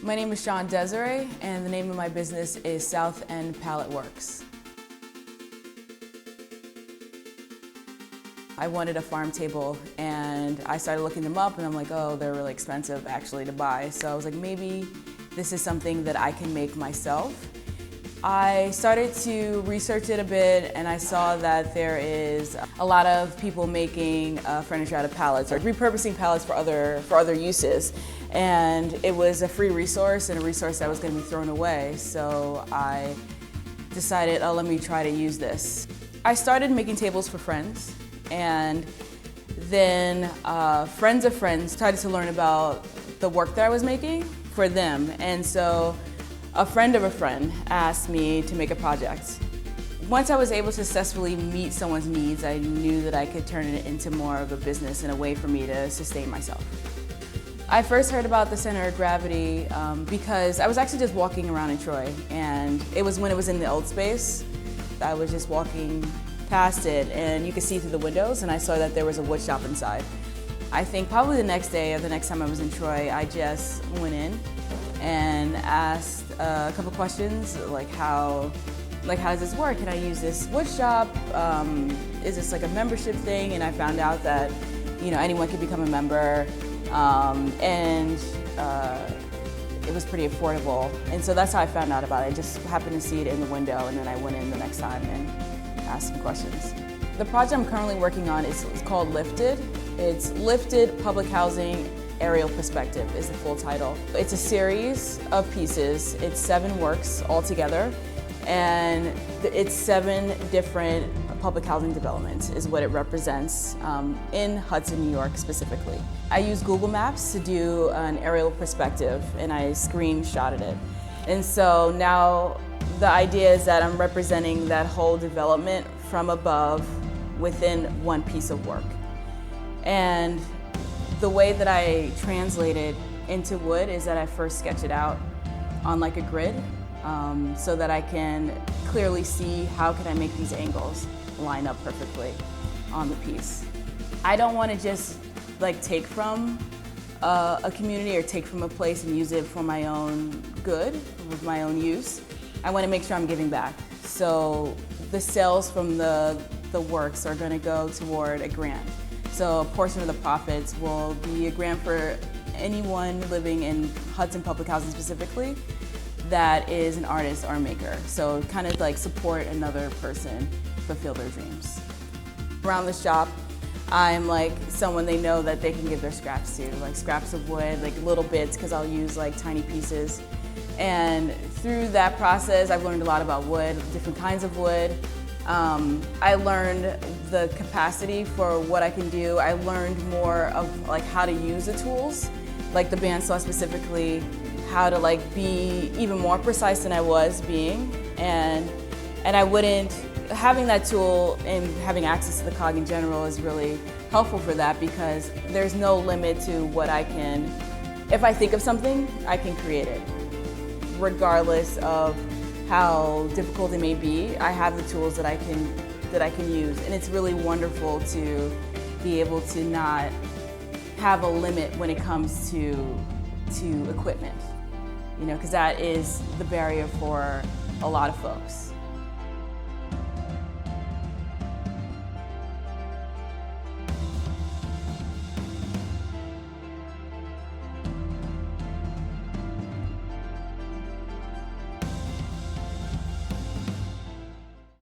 My name is Sean Desiree, and the name of my business is South End Pallet Works. I wanted a farm table, and I started looking them up, and I'm like, oh, they're really expensive actually to buy. So I was like, maybe this is something that I can make myself. I started to research it a bit, and I saw that there is a lot of people making furniture out of pallets or repurposing pallets for other uses. And it was a free resource and a resource that was going to be thrown away. So I decided, oh, let me try to use this. I started making tables for friends, and then friends of friends started to learn about the work that I was making for them. And so a friend of a friend asked me to make a project. Once I was able to successfully meet someone's needs, I knew that I could turn it into more of a business and a way for me to sustain myself. I first heard about the center of gravity because I was actually just walking around in Troy, and it was when it was in the old space. I was just walking past it, and you could see through the windows, and I saw that there was a wood shop inside. I think probably the next day or the next time I was in Troy, I just went in and asked a couple questions, like how does this work? Can I use this wood shop? Is this like a membership thing? And I found out that anyone could become a member, and it was pretty affordable. And so that's how I found out about it. I just happened to see it in the window, and then I went in the next time and asked some questions. The project I'm currently working on is called Lifted. It's Lifted Public Housing Aerial Perspective is the full title. It's a series of pieces. It's 7 works all together, and it's 7 different public housing developments is what it represents in Hudson, New York specifically. I used Google Maps to do an aerial perspective, and I screenshotted it. And so now the idea is that I'm representing that whole development from above within one piece of work. And the way that I translate it into wood is that I first sketch it out on like a grid so that I can clearly see how can I make these angles line up perfectly on the piece. I don't want to just like take from a community or take from a place and use it for my own good, with my own use. I want to make sure I'm giving back. So the sales from the works are going to go toward a grant. So a portion of the profits will be a grant for anyone living in Hudson Public Housing specifically that is an artist or a maker. So kind of like support another person fulfill their dreams. Around the shop, I'm like someone they know that they can give their scraps to, like scraps of wood, like little bits, because I'll use like tiny pieces. And through that process, I've learned a lot about wood, different kinds of wood. I learned the capacity for what I can do. I learned more of like how to use the tools, like the bandsaw specifically, how to like be even more precise than I was being. And I wouldn't, having that tool and having access to the cog in general is really helpful for that, because there's no limit to what I can, if I think of something, I can create it. Regardless of how difficult it may be, I have the tools that I can use, and it's really wonderful to be able to not have a limit when it comes to equipment, because that is the barrier for a lot of folks.